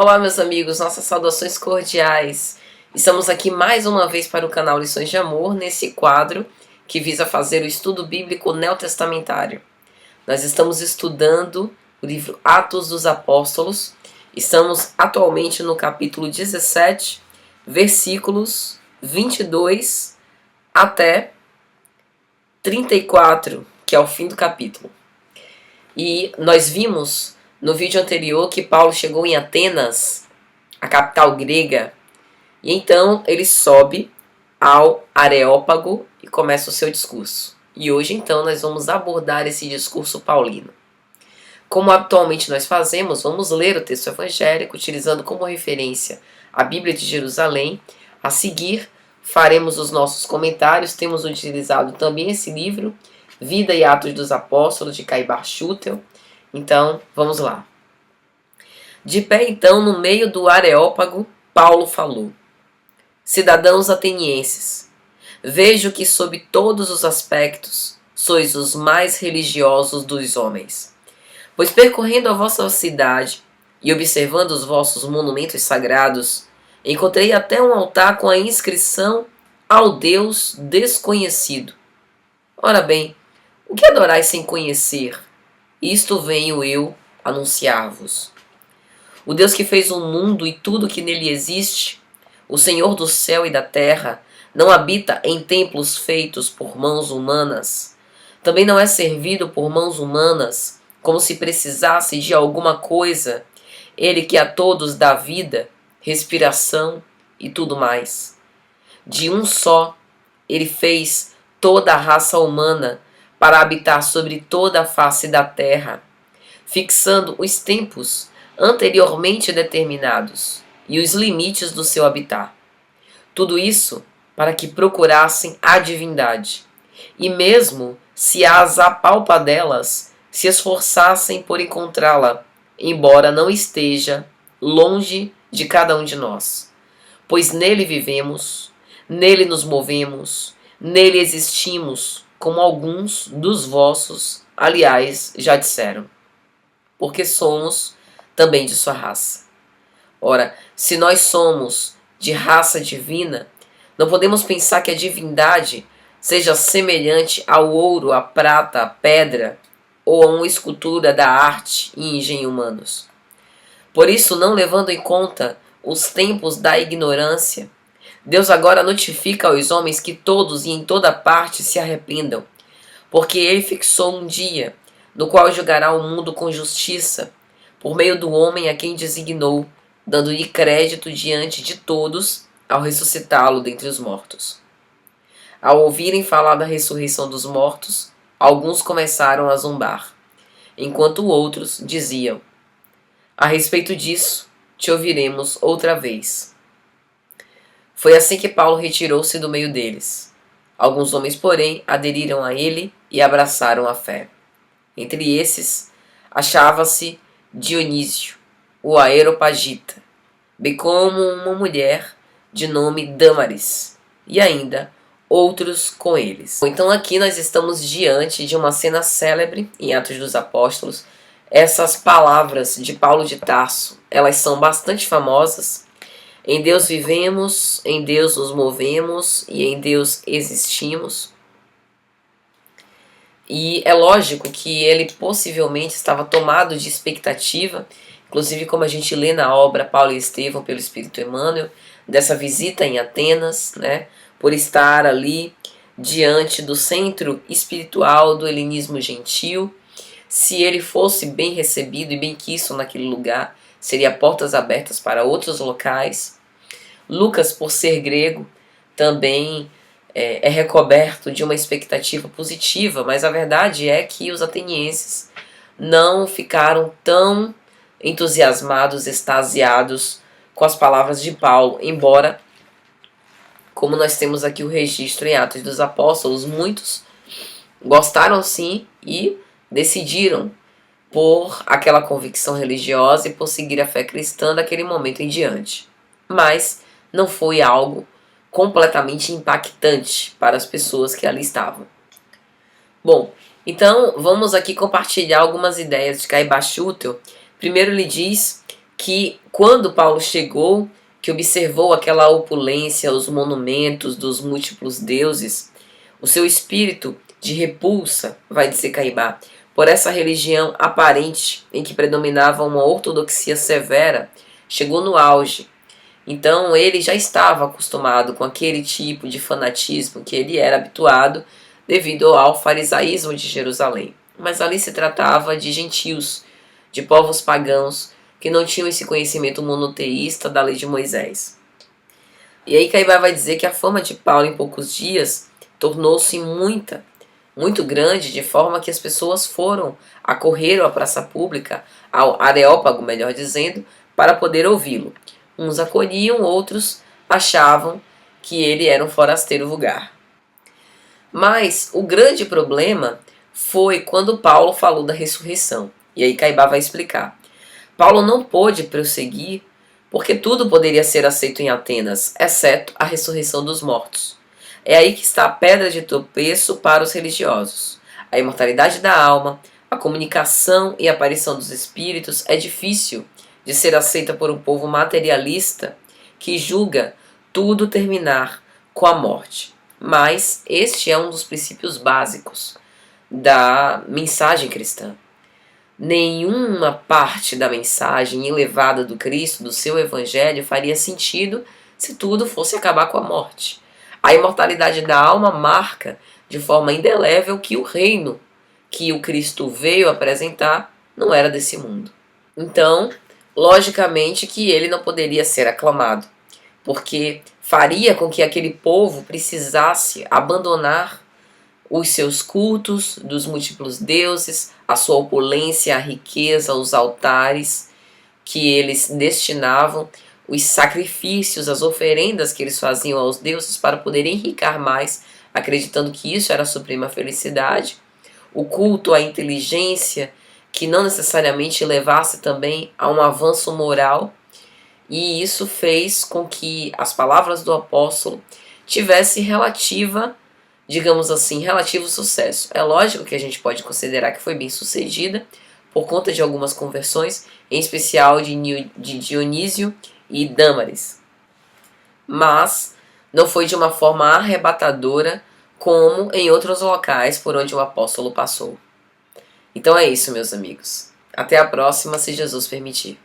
Olá, meus amigos, nossas saudações cordiais. Estamos aqui mais uma vez para o canal Lições de Amor, nesse quadro que visa fazer o estudo bíblico neotestamentário. Nós estamos estudando o livro Atos dos Apóstolos. Estamos atualmente no capítulo 17, versículos 22 até 34, que é o fim do capítulo. E nós vimos no vídeo anterior que Paulo chegou em Atenas, a capital grega, e então ele sobe ao Areópago e começa o seu discurso. E hoje então nós vamos abordar esse discurso paulino. Como habitualmente nós fazemos, vamos ler o texto evangélico utilizando como referência a Bíblia de Jerusalém. A seguir faremos os nossos comentários. Temos utilizado também esse livro, Vida e Atos dos Apóstolos, de Caibar Schutel. Então, vamos lá. De pé, então, no meio do Areópago, Paulo falou: Cidadãos atenienses, vejo que sob todos os aspectos sois os mais religiosos dos homens. Pois percorrendo a vossa cidade e observando os vossos monumentos sagrados, encontrei até um altar com a inscrição ao Deus desconhecido. Ora bem, o que adorais sem conhecer? Isto venho eu anunciar-vos. O Deus que fez o mundo e tudo que nele existe, o Senhor do céu e da terra, não habita em templos feitos por mãos humanas. Também não é servido por mãos humanas, como se precisasse de alguma coisa, ele que a todos dá vida, respiração e tudo mais. De um só, ele fez toda a raça humana para habitar sobre toda a face da terra, fixando os tempos anteriormente determinados e os limites do seu habitar. Tudo isso para que procurassem a divindade, e mesmo se as apalpa delas, se esforçassem por encontrá-la, embora não esteja longe de cada um de nós. Pois nele vivemos, nele nos movemos, nele existimos, como alguns dos vossos, aliás, já disseram, porque somos também de sua raça. Ora, se nós somos de raça divina, não podemos pensar que a divindade seja semelhante ao ouro, à prata, à pedra, ou a uma escultura da arte e engenho humanos. Por isso, não levando em conta os tempos da ignorância, Deus agora notifica aos homens que todos e em toda parte se arrependam, porque ele fixou um dia no qual julgará o mundo com justiça, por meio do homem a quem designou, dando-lhe crédito diante de todos ao ressuscitá-lo dentre os mortos. Ao ouvirem falar da ressurreição dos mortos, alguns começaram a zombar, enquanto outros diziam: a respeito disso, te ouviremos outra vez. Foi assim que Paulo retirou-se do meio deles. Alguns homens, porém, aderiram a ele e abraçaram a fé. Entre esses, achava-se Dionísio, o Areopagita, bem como uma mulher de nome Dâmaris, e ainda outros com eles. Então aqui nós estamos diante de uma cena célebre em Atos dos Apóstolos. Essas palavras de Paulo de Tarso, elas são bastante famosas. Em Deus vivemos, em Deus nos movemos e em Deus existimos. E é lógico que ele possivelmente estava tomado de expectativa, inclusive como a gente lê na obra Paulo e Estevão pelo Espírito Emmanuel, dessa visita em Atenas, né, por estar ali diante do centro espiritual do helenismo gentil. Se ele fosse bem recebido e bem quisto naquele lugar, seria portas abertas para outros locais. Lucas, por ser grego, também é recoberto de uma expectativa positiva, mas a verdade é que os atenienses não ficaram tão entusiasmados, extasiados com as palavras de Paulo, embora, como nós temos aqui o registro em Atos dos Apóstolos, muitos gostaram sim e decidiram por aquela convicção religiosa e por seguir a fé cristã daquele momento em diante. Mas não foi algo completamente impactante para as pessoas que ali estavam. Bom, então vamos aqui compartilhar algumas ideias de Caibar Schutel. Primeiro ele diz que quando Paulo chegou, que observou aquela opulência, os monumentos dos múltiplos deuses, o seu espírito de repulsa, vai dizer Caibá, por essa religião aparente em que predominava uma ortodoxia severa, chegou no auge. Então ele já estava acostumado com aquele tipo de fanatismo que ele era habituado devido ao farisaísmo de Jerusalém. Mas ali se tratava de gentios, de povos pagãos, que não tinham esse conhecimento monoteísta da lei de Moisés. E aí Caibá vai dizer que a fama de Paulo em poucos dias tornou-se muito grande, de forma que as pessoas acorreram à praça pública, ao Areópago, melhor dizendo, para poder ouvi-lo. Uns acolhiam, outros achavam que ele era um forasteiro vulgar. Mas o grande problema foi quando Paulo falou da ressurreição. E aí Caibá vai explicar. Paulo não pôde prosseguir porque tudo poderia ser aceito em Atenas, exceto a ressurreição dos mortos. É aí que está a pedra de tropeço para os religiosos. A imortalidade da alma, a comunicação e a aparição dos espíritos é difícil de ser aceita por um povo materialista que julga tudo terminar com a morte. Mas este é um dos princípios básicos da mensagem cristã. Nenhuma parte da mensagem elevada do Cristo, do seu evangelho, faria sentido se tudo fosse acabar com a morte. A imortalidade da alma marca de forma indelével que o reino que o Cristo veio apresentar não era desse mundo. Então, logicamente que ele não poderia ser aclamado, porque faria com que aquele povo precisasse abandonar os seus cultos dos múltiplos deuses, a sua opulência, a riqueza, os altares que eles destinavam, os sacrifícios, as oferendas que eles faziam aos deuses para poderem enriquecer mais, acreditando que isso era a suprema felicidade, o culto à inteligência, que não necessariamente levasse também a um avanço moral, e isso fez com que as palavras do apóstolo tivessem digamos assim, relativo sucesso. É lógico que a gente pode considerar que foi bem sucedida por conta de algumas conversões, em especial de Dionísio e Dâmaris. Mas não foi de uma forma arrebatadora como em outros locais por onde o apóstolo passou. Então é isso, meus amigos. Até a próxima, se Jesus permitir.